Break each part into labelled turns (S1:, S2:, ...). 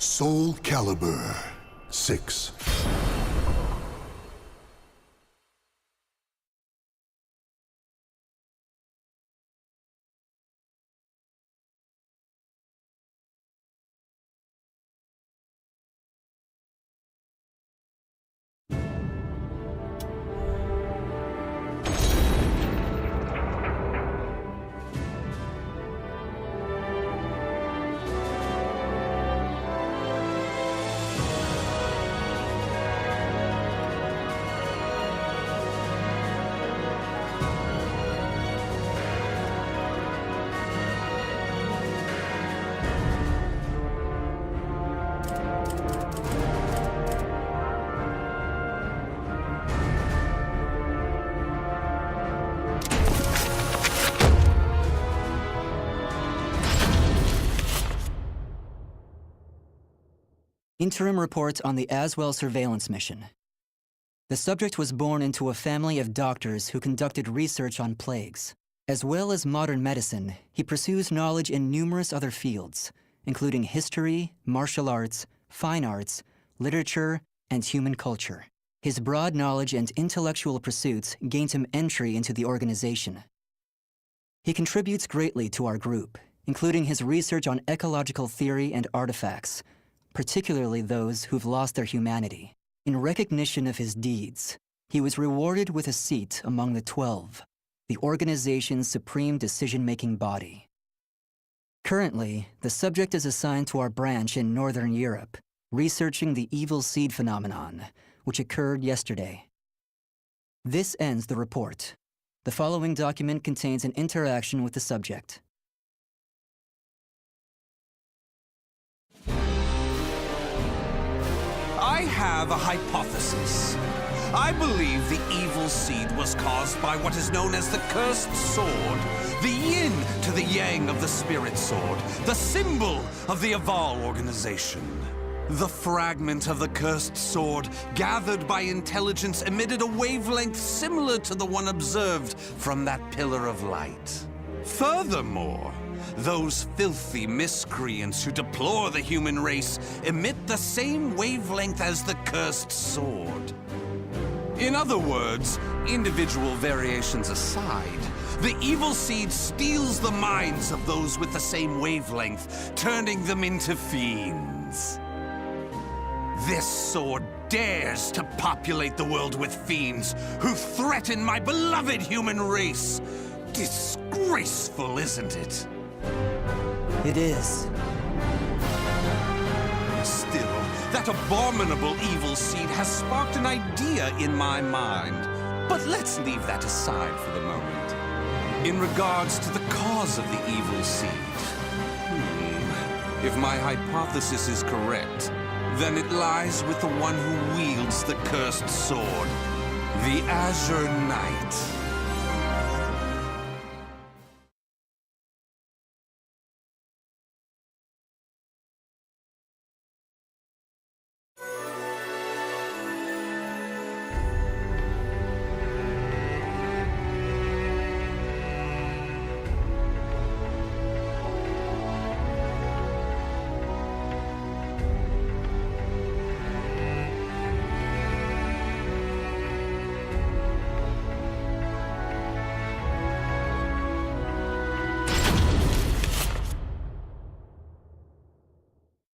S1: SoulCalibur VI.
S2: Interim report on the Azwel surveillance mission. The subject was born into a family of doctors who conducted research on plagues. As well as modern medicine, he pursues knowledge in numerous other fields, including history, martial arts, fine arts, literature, and human culture. His broad knowledge and intellectual pursuits gained him entry into the organization. He contributes greatly to our group, including his research on ecological theory and artifacts, particularly those who've lost their humanity. In recognition of his deeds, he was rewarded with a seat among the 12, the organization's supreme decision-making body. Currently, the subject is assigned to our branch in Northern Europe, researching the evil seed phenomenon, which occurred yesterday. This ends the report. The following document contains an interaction with the subject.
S3: I have a hypothesis. I believe the evil seed was caused by what is known as the cursed sword, the yin to the yang of the spirit sword, the symbol of the Azwel organization. The fragment of the cursed sword, gathered by intelligence, emitted a wavelength similar to the one observed from that pillar of light. Furthermore, those filthy miscreants who deplore the human race emit the same wavelength as the cursed sword. In other words, individual variations aside, the evil seed steals the minds of those with the same wavelength, turning them into fiends. This sword dares to populate the world with fiends who threaten my beloved human race. Disgraceful, isn't it?
S2: It is.
S3: Still, that abominable evil seed has sparked an idea in my mind. But let's leave that aside for the moment. In regards to the cause of the evil seed, if my hypothesis is correct, then it lies with the one who wields the cursed sword, the Azure Knight.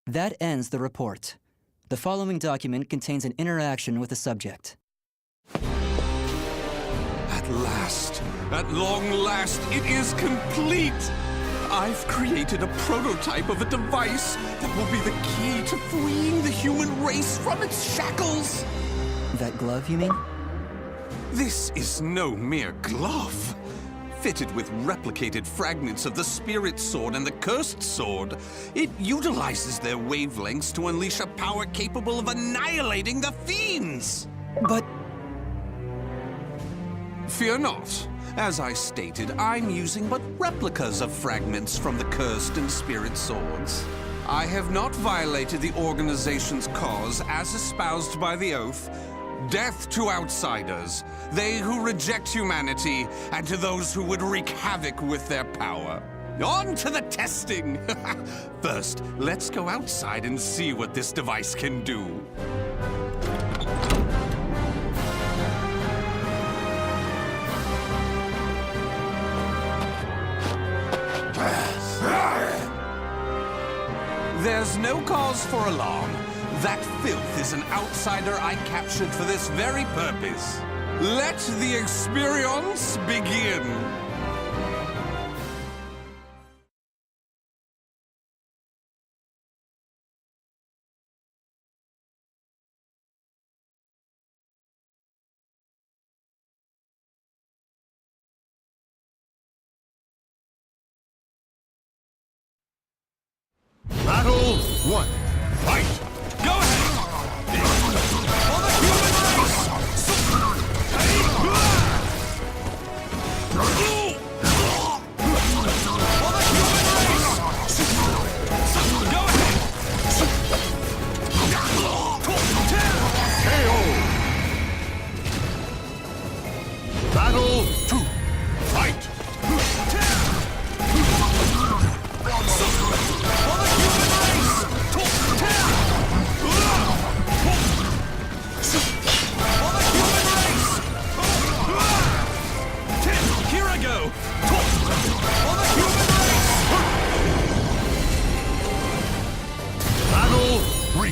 S2: That ends the report. The following document contains an interaction with the subject.
S3: At last, at long last, it is complete! I've created a prototype of a device that will be the key to freeing the human race from its shackles!
S2: That glove, you mean?
S3: This is no mere glove. Fitted with replicated fragments of the spirit sword and the cursed sword, it utilizes their wavelengths to unleash a power capable of annihilating the fiends!
S2: But...
S3: Fear not. As I stated, I'm using but replicas of fragments from the cursed and spirit swords. I have not violated the organization's cause as espoused by the oath. Death to outsiders, they who reject humanity, and to those who would wreak havoc with their power. On to the testing! First, let's go outside and see what this device can do. There's no cause for alarm. That filth is an outsider I captured for this very purpose. Let the experience begin.
S1: Battle 1. Fight!
S3: Go ahead! For the human race! For the human race! Go ahead!
S1: KO! Battle 2. Fight!
S3: Here I go! For the human race!
S1: Battle 3.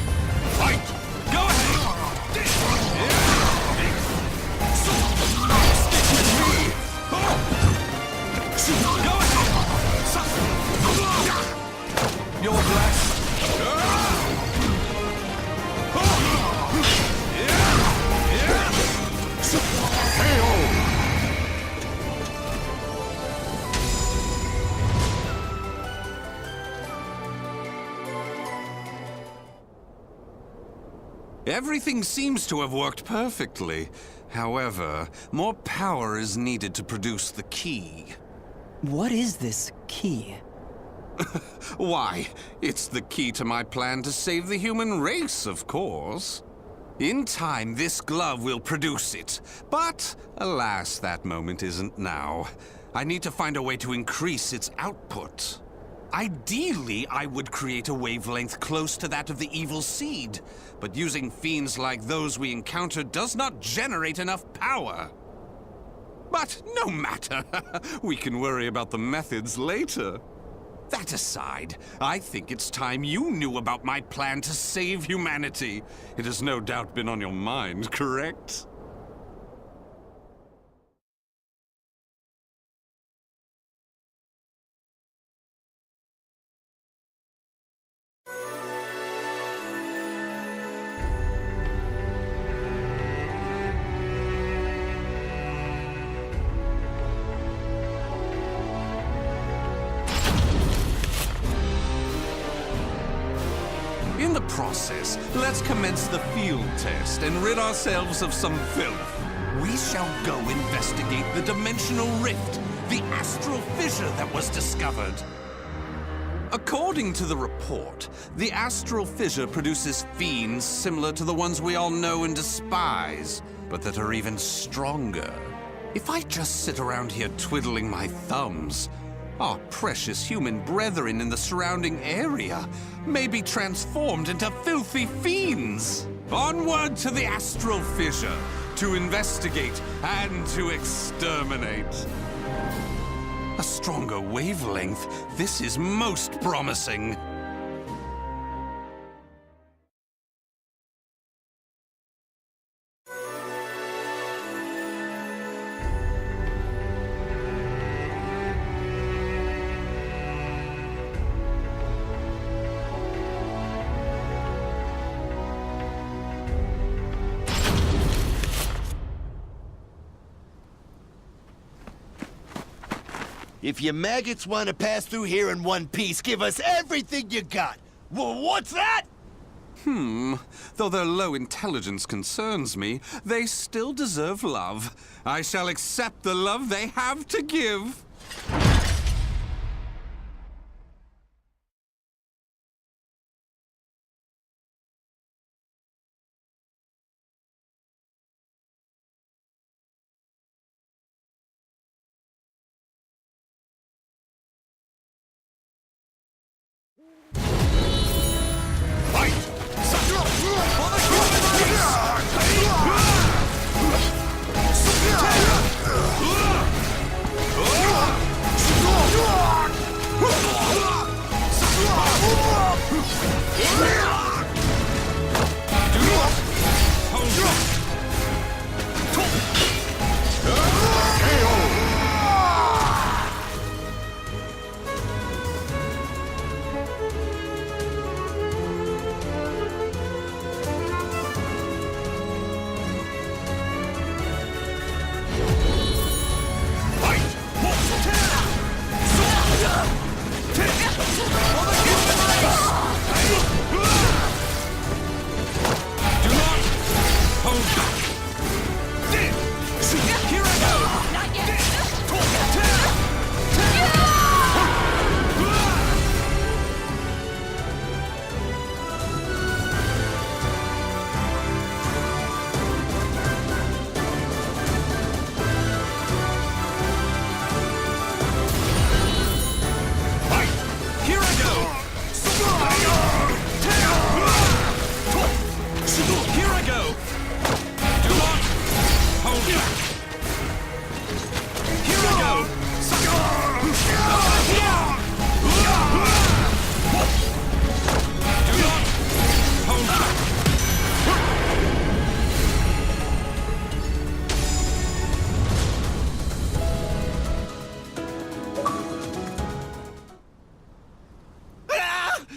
S1: Fight!
S3: Go ahead! Stick with me! Go ahead! You're blessed.
S1: KO!
S3: Everything seems to have worked perfectly. However, more power is needed to produce the key.
S2: What is this key?
S3: Why, it's the key to my plan to save the human race, of course. In time, this glove will produce it. But, alas, that moment isn't now. I need to find a way to increase its output. Ideally, I would create a wavelength close to that of the evil seed. But using fiends like those we encountered does not generate enough power. But no matter. We can worry about the methods later. That aside, I think it's time you knew about my plan to save humanity. It has no doubt been on your mind, correct? In the process, let's commence the field test and rid ourselves of some filth. We shall go investigate the dimensional rift, the astral fissure that was discovered. According to the report, the astral fissure produces fiends similar to the ones we all know and despise, but that are even stronger. If I just sit around here twiddling my thumbs, our precious human brethren in the surrounding area may be transformed into filthy fiends. Onward to the astral fissure, to investigate and to exterminate. A stronger wavelength. This is most promising.
S4: If you maggots want to pass through here in one piece, give us everything you got. What's that?
S3: Though their low intelligence concerns me, they still deserve love. I shall accept the love they have to give.
S1: Fight!
S3: For the human race!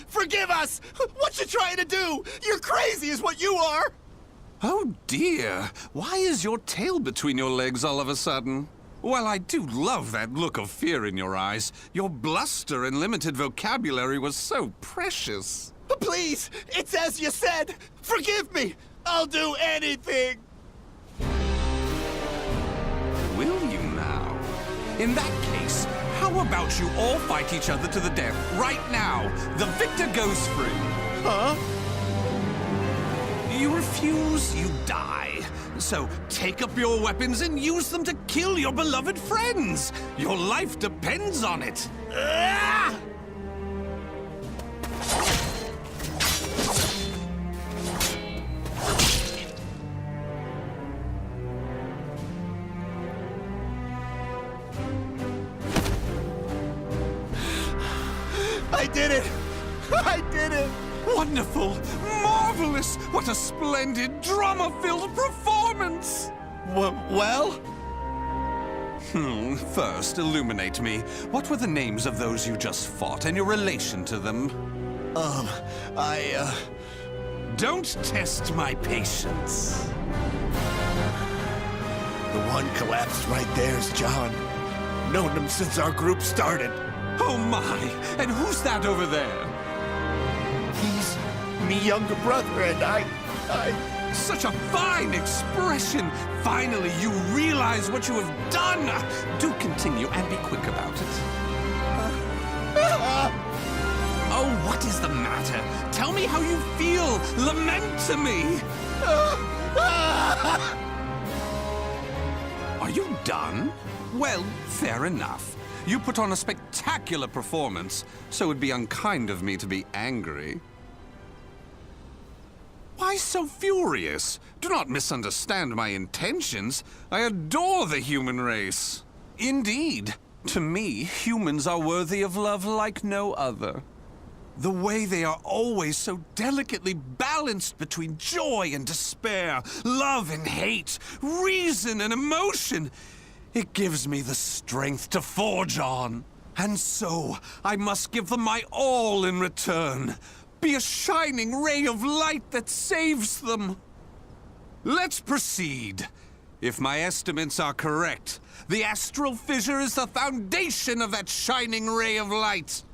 S4: Forgive us! What you trying to do? You're crazy is what you are!
S3: Oh dear, why is your tail between your legs all of a sudden? Well, I do love that look of fear in your eyes. Your bluster and limited vocabulary was so precious.
S4: Please, it's as you said! Forgive me! I'll do anything!
S3: Will you now? In that case, how about you all fight each other to the death right now? The victor goes free.
S4: Huh?
S3: You refuse, you die. So take up your weapons and use them to kill your beloved friends. Your life depends on it.
S4: Ah! I did it! I did it!
S3: Wonderful! Marvelous! What a splendid, drama-filled performance!
S4: Well?
S3: First, illuminate me. What were the names of those you just fought and your relation to them? Don't test my patience.
S4: The one collapsed right there is John. Known him since our group started.
S3: Oh my! And who's that over there?
S4: He's me younger brother, and I...
S3: Such a fine expression! Finally, you realize what you have done! Do continue and be quick about it. Oh, what is the matter? Tell me how you feel! Lament to me! Are you done? Well, fair enough. You put on a spectacular performance, so it'd be unkind of me to be angry. Why so furious? Do not misunderstand my intentions. I adore the human race. Indeed, to me, humans are worthy of love like no other. The way they are always so delicately balanced between joy and despair, love and hate, reason and emotion. It gives me the strength to forge on. And so, I must give them my all in return. Be a shining ray of light that saves them. Let's proceed. If my estimates are correct, the astral fissure is the foundation of that shining ray of light.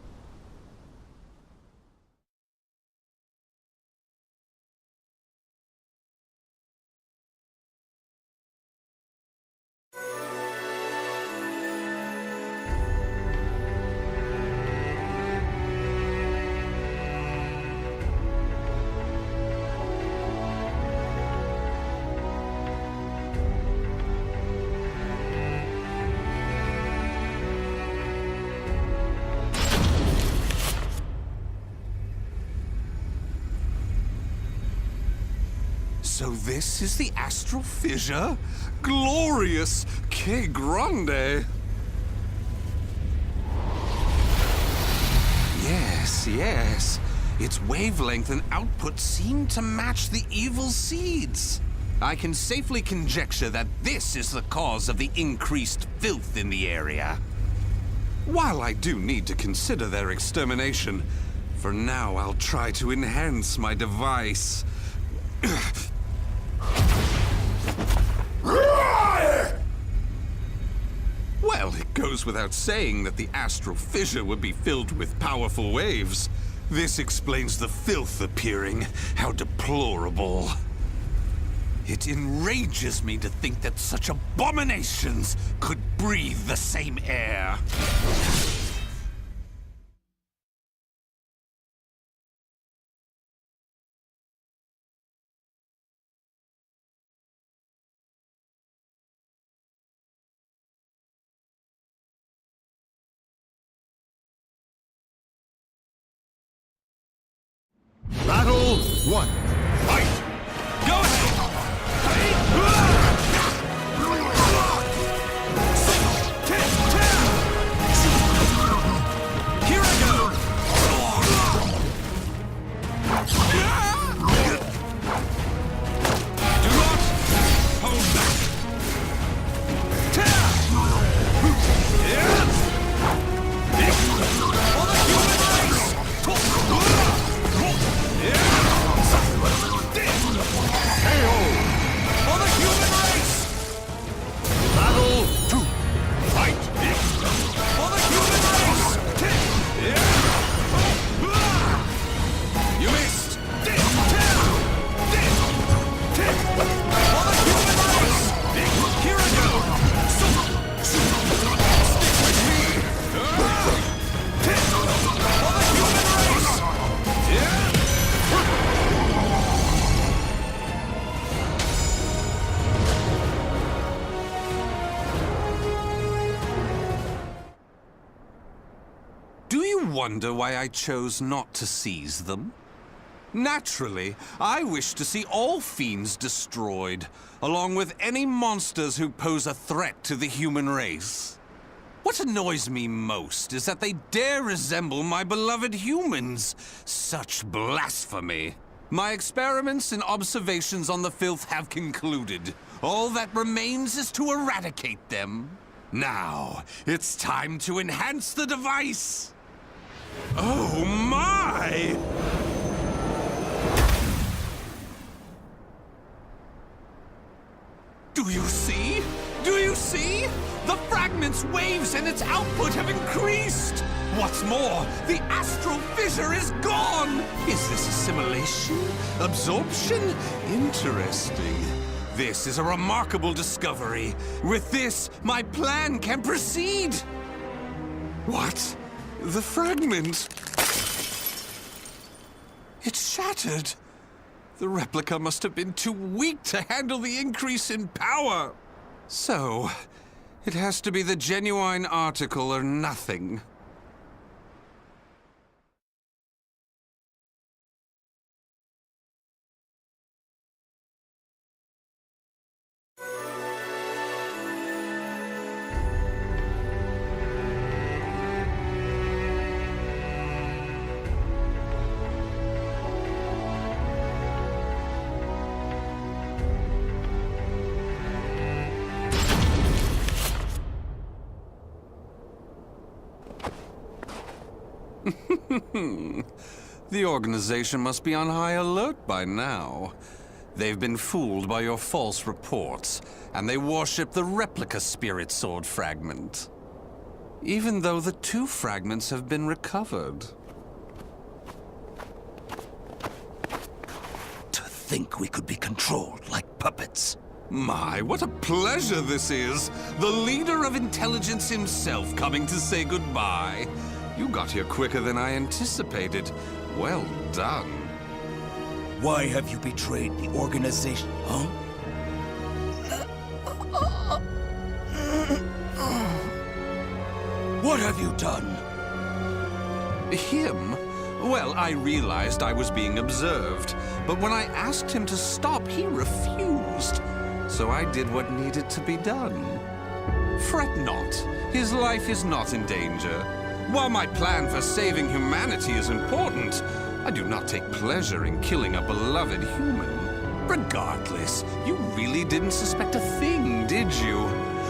S3: So this is the astral fissure? Glorious! Que grande! Yes. Its wavelength and output seem to match the evil seeds. I can safely conjecture that this is the cause of the increased filth in the area. While I do need to consider their extermination, for now I'll try to enhance my device. Well, it goes without saying that the astral fissure would be filled with powerful waves. This explains the filth appearing. How deplorable. It enrages me to think that such abominations could breathe the same air.
S1: Battle 1. Fight!
S3: Go ahead! Here I go! Do not hold back! For the human race! For the human race!
S1: Battle 2. Fight!
S3: For the human race! You missed! For the human race! Here I go! Stick with me! For the human race! Do you wonder why I chose not to seize them? Naturally, I wish to see all fiends destroyed, along with any monsters who pose a threat to the human race. What annoys me most is that they dare resemble my beloved humans. Such blasphemy. My experiments and observations on the filth have concluded. All that remains is to eradicate them. Now, it's time to enhance the device. Oh my! Do you see? Do you see? The fragment's waves and its output have increased! What's more, the astral fissure is gone! Is this assimilation? Absorption? Interesting. This is a remarkable discovery. With this, my plan can proceed! What? The fragment? It's shattered. The replica must have been too weak to handle the increase in power. So, it has to be the genuine article or nothing. The organization must be on high alert by now. They've been fooled by your false reports, and they worship the replica spirit sword fragment. Even though the two fragments have been recovered.
S4: To think we could be controlled like puppets.
S3: My, what a pleasure this is! The leader of intelligence himself coming to say goodbye. You got here quicker than I anticipated. Well done.
S4: Why have you betrayed the organization, huh? What have you done?
S3: Him? Well, I realized I was being observed, but when I asked him to stop, he refused. So I did what needed to be done. Fret not. His life is not in danger. While my plan for saving humanity is important, I do not take pleasure in killing a beloved human. Regardless, you really didn't suspect a thing, did you?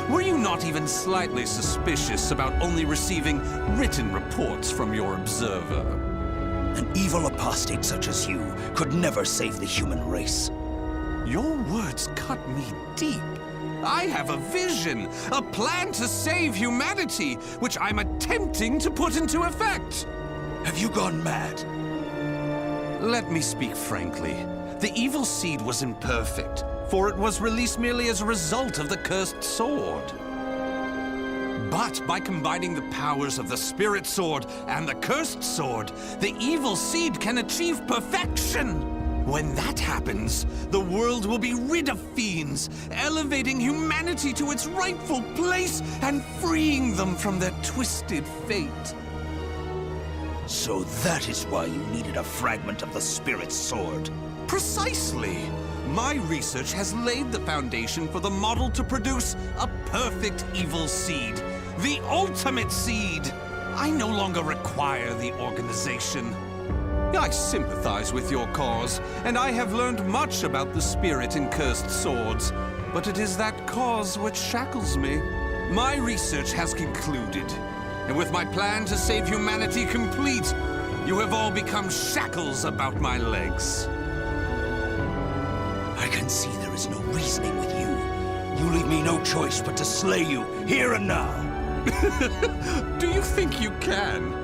S3: Were you not even slightly suspicious about only receiving written reports from your observer?
S5: An evil apostate such as you could never save the human race.
S3: Your words cut me deep. I have a vision, a plan to save humanity, which I'm attempting to put into effect.
S5: Have you gone mad?
S3: Let me speak frankly. The evil seed was imperfect, for it was released merely as a result of the cursed sword. But by combining the powers of the spirit sword and the cursed sword, the evil seed can achieve perfection. When that happens, the world will be rid of fiends, elevating humanity to its rightful place and freeing them from their twisted fate.
S5: So that is why you needed a fragment of the spirit sword.
S3: Precisely. My research has laid the foundation for the model to produce a perfect evil seed. The ultimate seed. I no longer require the organization. I sympathize with your cause, and I have learned much about the spirit in cursed swords. But it is that cause which shackles me. My research has concluded, and with my plan to save humanity complete, you have all become shackles about my legs.
S5: I can see there is no reasoning with you. You leave me no choice but to slay you, here and now.
S3: Do you think you can?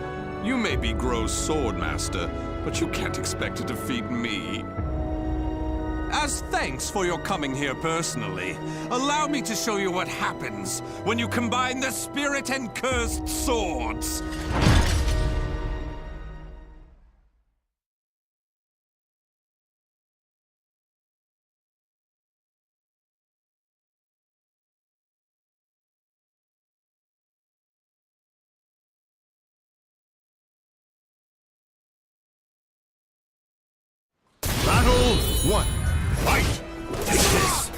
S3: You may be Gro's swordmaster, but you can't expect to defeat me. As thanks for your coming here personally, allow me to show you what happens when you combine the spirit and cursed swords.
S1: Battle 1. Fight!
S5: Take this!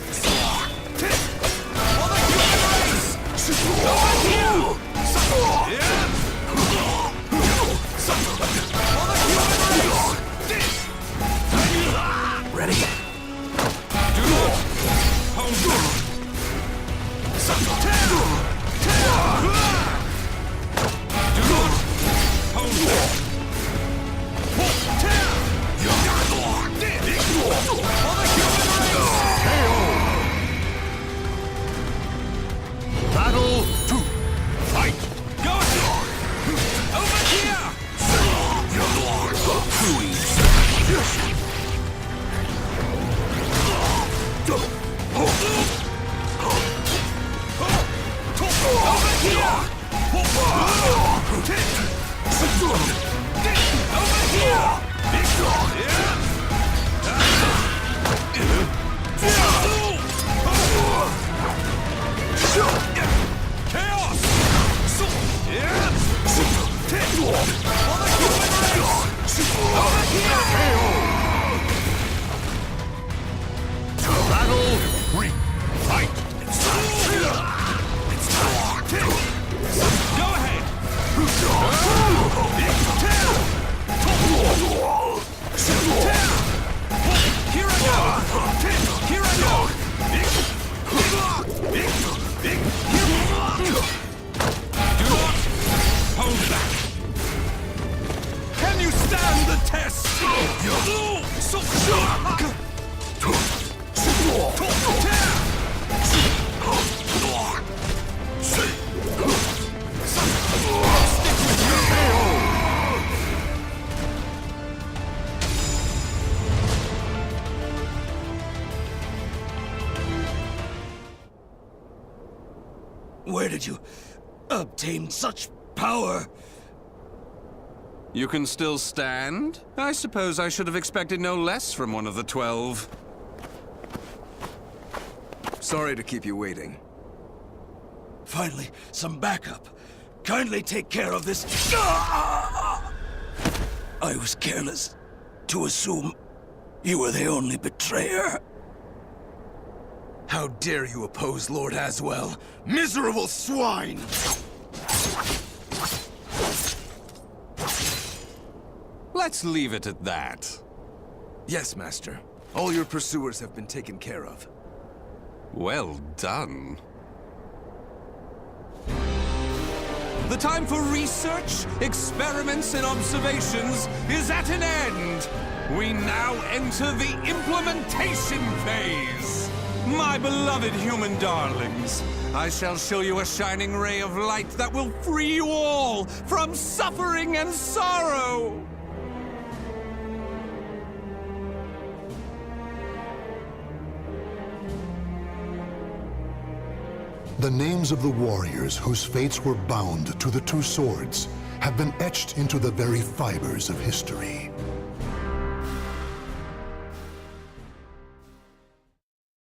S5: Ready?
S3: Do not hold back. Do not hold back.
S1: Battle 2. Fight!
S3: Go ahead! Over here! Over here! Chaos!
S1: Battle 3. Fight!
S3: Go ahead! Here I go! Here I go! Do not hold back! Can you stand the test?
S5: Where did you obtain such power?
S3: You can still stand? I suppose I should have expected no less from one of the 12.
S6: Sorry to keep you waiting.
S5: Finally, some backup. Kindly take care of this I was careless to assume you were the only betrayer.
S6: How dare you oppose Lord Azwel?
S4: Miserable swine!
S3: Let's leave it at that.
S6: Yes, Master. All your pursuers have been taken care of.
S3: Well done. The time for research, experiments, and observations is at an end. We now enter the implementation phase. My beloved human darlings, I shall show you a shining ray of light that will free you all from suffering and sorrow.
S7: The names of the warriors whose fates were bound to the two swords have been etched into the very fibers of history.